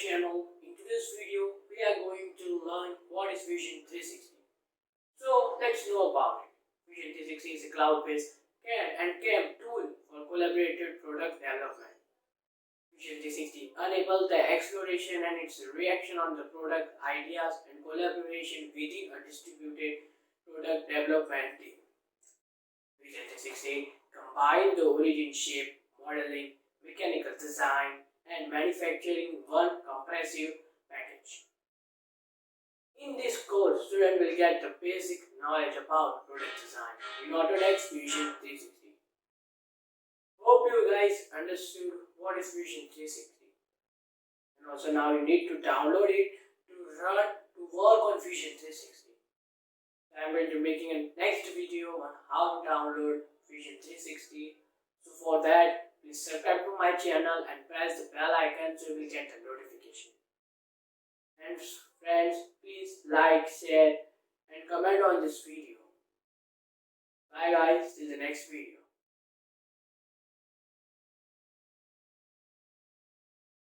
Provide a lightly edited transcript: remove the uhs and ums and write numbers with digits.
channel. In today's video, we are going to learn what is Vision 360. So let's know about it. Vision 360 is a cloud-based CAM tool for collaborative product development. Vision 360 enables the exploration and its reaction on the product ideas and collaboration within a distributed product development team. Vision 360 combines the origin shape, modeling, mechanical design, and manufacturing in one comprehensive package. In this course, students will get the basic knowledge about product design in Autodesk Vision 360. Hope you guys understood what is Vision 360. And also now you need to download it to work on Vision 360. So I am going to be making a next video on how to download Vision 360. So for that, please subscribe to my channel and press the bell icon so you will get the notification. And friends, please like, share and comment on this video. Bye guys, till the next video.